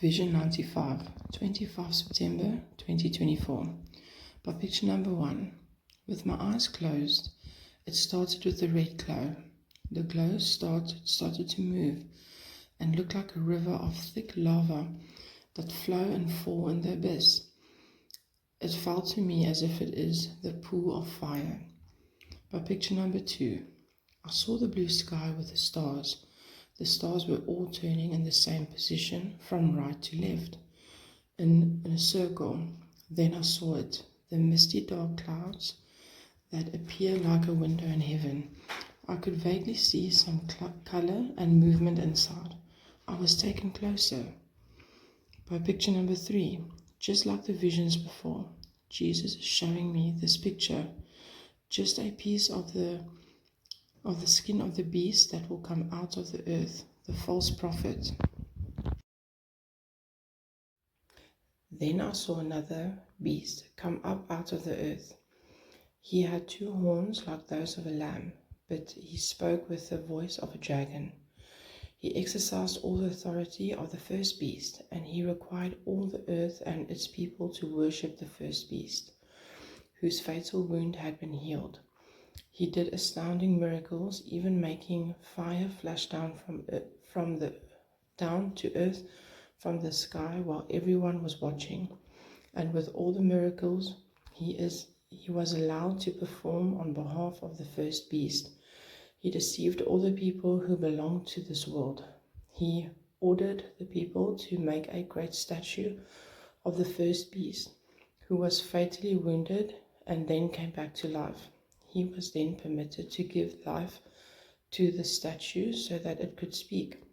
Vision 95, 25 September 2024. By picture number 1. With my eyes closed, it started with a red glow. The glow started to move and look like a river of thick lava that flow and fall in the abyss. It felt to me as if it is the pool of fire. By picture number 2. I saw the blue sky with the stars. The stars were all turning in the same position from right to left, in a circle. Then I saw it, the misty dark clouds that appear like a window in heaven. I could vaguely see some color and movement inside. I was taken closer. By picture number 3, just like the visions before, Jesus is showing me this picture, just a piece of the skin of the beast that will come out of the earth, the false prophet. Then I saw another beast come up out of the earth. He had 2 horns like those of a lamb, but he spoke with the voice of a dragon. He exercised all the authority of the first beast, and he required all the earth and its people to worship the first beast, whose fatal wound had been healed. He did astounding miracles, even making fire flash down down to earth from the sky while everyone was watching. And with all the miracles he was allowed to perform on behalf of the first beast, he deceived all the people who belonged to this world. He ordered the people to make a great statue of the first beast, who was fatally wounded and then came back to life. He was then permitted to give life to the statue so that it could speak.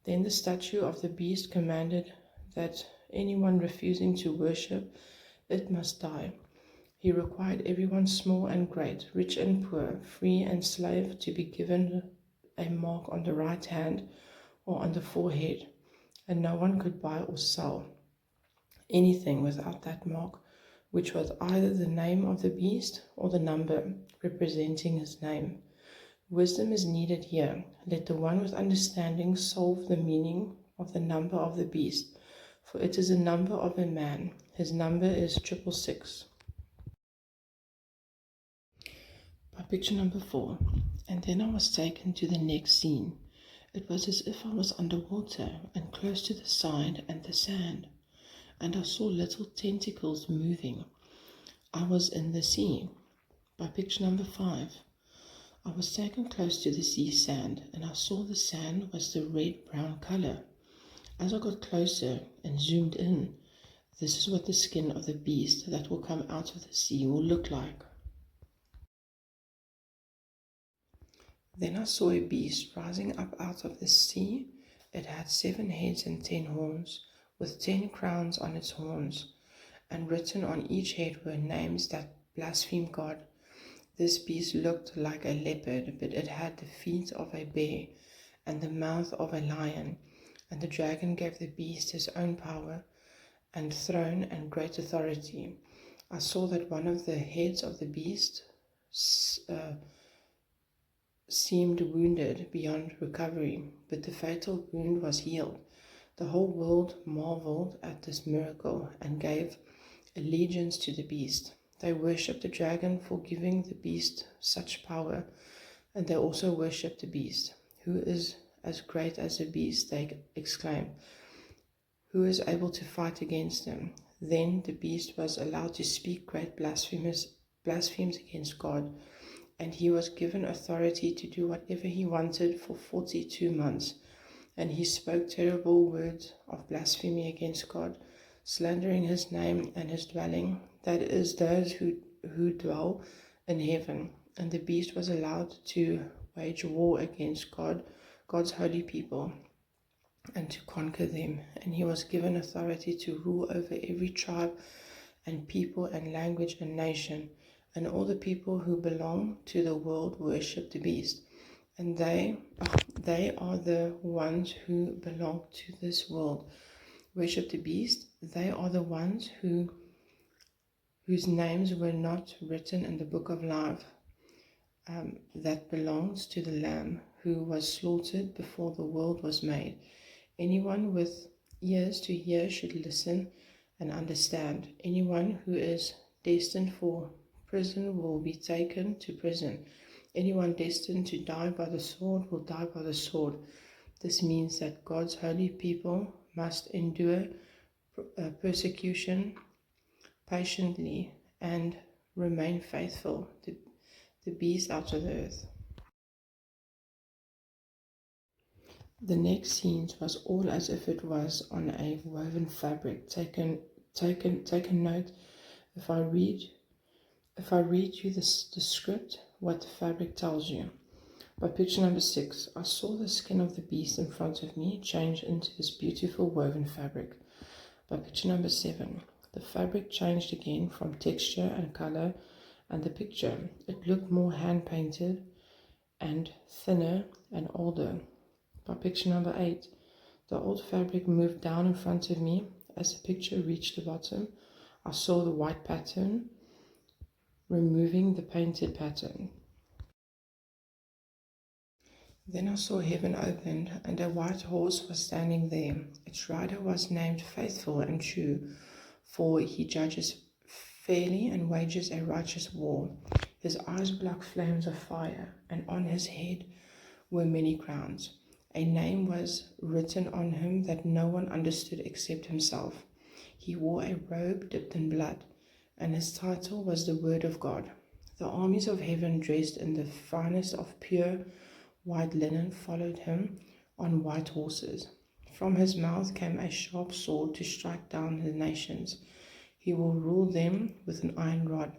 Then the statue of the beast commanded that anyone refusing to worship it must die. He required everyone, small and great, rich and poor, free and slave, to be given a mark on the right hand or on the forehead, and no one could buy or sell anything without that mark, which was either the name of the beast or the number representing his name. Wisdom is needed here. Let the one with understanding solve the meaning of the number of the beast, for it is the number of a man. His number is 666. By picture number 4. And then I was taken to the next scene. It was as if I was underwater and close to the side and the sand, and I saw little tentacles moving. I was in the sea. By picture number 5. I was taken close to the sea sand, and I saw the sand was the red-brown color. As I got closer and zoomed in, this is what the skin of the beast that will come out of the sea will look like. Then I saw a beast rising up out of the sea. It had 7 heads and 10 horns, with 10 crowns on its horns, and written on each head were names that blaspheme God. This beast looked like a leopard, but it had the feet of a bear and the mouth of a lion. And the dragon gave the beast his own power and throne and great authority. I saw that one of the heads of the beast seemed wounded beyond recovery, but the fatal wound was healed. The whole world marveled at this miracle and gave allegiance to the beast. They worshipped the dragon for giving the beast such power, and they also worshipped the beast. Who is as great as the beast? They exclaimed. Who is able to fight against him? Then the beast was allowed to speak great blasphemies against God, and he was given authority to do whatever he wanted for 42 months. And he spoke terrible words of blasphemy against God, slandering his name and his dwelling, that is, those who dwell in heaven. And the beast was allowed to wage war against God's holy people, and to conquer them. And he was given authority to rule over every tribe and people and language and nation. And all the people who belong to the world worship the beast. And they are the ones who belong to this world worship the beast. They are the ones whose names were not written in the book of life that belongs to the Lamb, who was slaughtered before the world was made. Anyone with Ears to hear should listen and understand. Anyone who is destined for prison will be taken to prison. Anyone destined to die by the sword will die by the sword. This means that God's holy people must endure persecution patiently and remain faithful to the beast out of the earth. The next scene was all as if it was on a woven fabric. Take a note. If I read you the script, what the fabric tells you. By picture number 6, I saw the skin of the beast in front of me change into this beautiful woven fabric. By picture number 7, the fabric changed again from texture and color, and the picture, it looked more hand painted and thinner and older. By picture number 8, the old fabric moved down in front of me. As the picture reached the bottom, I saw the white pattern removing the painted pattern. Then I saw heaven opened, and a white horse was standing there. Its rider was named Faithful and True, for he judges fairly and wages a righteous war. His eyes were like flames of fire, and on his head were many crowns. A name was written on him that no one understood except himself. He wore a robe dipped in blood, and his title was the Word of God. The armies of heaven, dressed in the finest of pure white linen, followed him on white horses. From his mouth came a sharp sword to strike down the nations. He will rule them with an iron rod.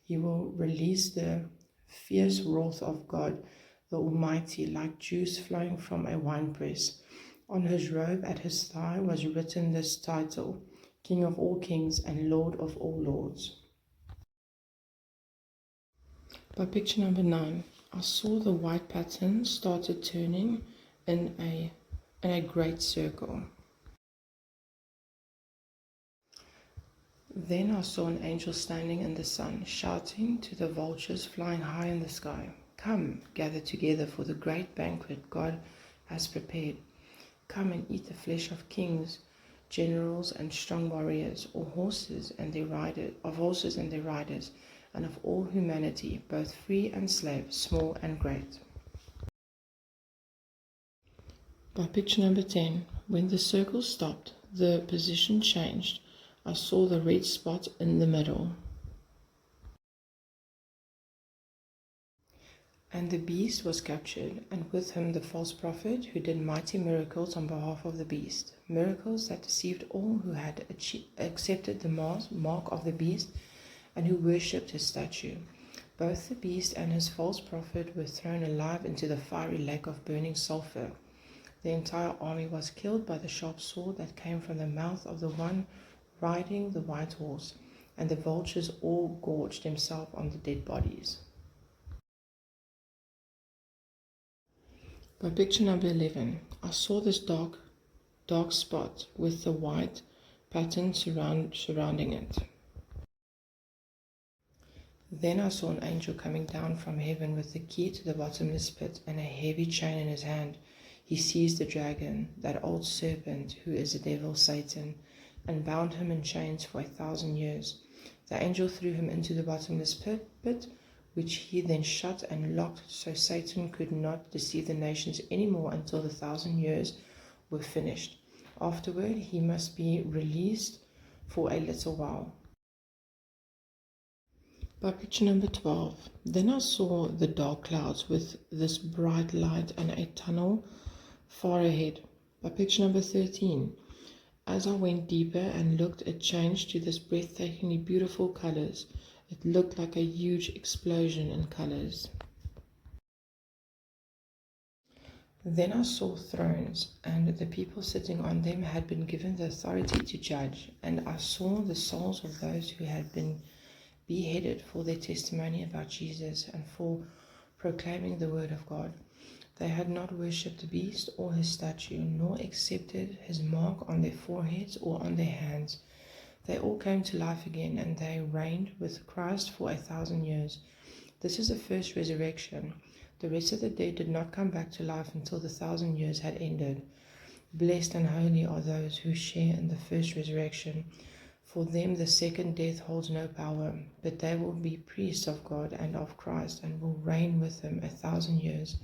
He will release the fierce wrath of God the Almighty, like juice flowing from a winepress. On his robe at his thigh was written this title: King of all kings and Lord of all lords. By picture number 9, I saw the white pattern started turning in a great circle. Then I saw an angel standing in the sun, shouting to the vultures flying high in the sky, "Come, gather together for the great banquet God has prepared. Come and eat the flesh of kings, generals, and strong warriors, of horses and their riders, and of all humanity, both free and slave, small and great." By picture number 10, when the circle stopped, the position changed. I saw the red spot in the middle. And the beast was captured, and with him the false prophet who did mighty miracles on behalf of the beast, miracles that deceived all who had accepted the mark of the beast and who worshipped his statue. Both the beast and his false prophet were thrown alive into the fiery lake of burning sulfur. The entire army was killed by the sharp sword that came from the mouth of the one riding the white horse, and the vultures all gorged themselves on the dead bodies. By picture number 11, I saw this dark spot with the white pattern surrounding it. Then I saw an angel coming down from heaven with the key to the bottomless pit and a heavy chain in his hand. He seized the dragon, that old serpent who is the devil Satan, and bound him in chains for 1,000 years. The angel threw him into the bottomless pit, which he then shut and locked, so Satan could not deceive the nations anymore until the 1,000 years were finished. Afterward, he must be released for a little while. By picture number 12, then I saw the dark clouds with this bright light and a tunnel far ahead. By picture number 13, as I went deeper and looked, it changed to this breathtakingly beautiful colors. It looked like a huge explosion in colors. Then I saw thrones, and the people sitting on them had been given the authority to judge, and I saw the souls of those who had been beheaded for their testimony about Jesus and for proclaiming the word of God. They had not worshipped the beast or his statue, nor accepted his mark on their foreheads or on their hands. They all came to life again, and they reigned with Christ for 1,000 years. This is the first resurrection. The rest of the dead did not come back to life until the 1,000 years had ended. Blessed and holy are those who share in the first resurrection. For them the second death holds no power, but they will be priests of God and of Christ, and will reign with him 1,000 years.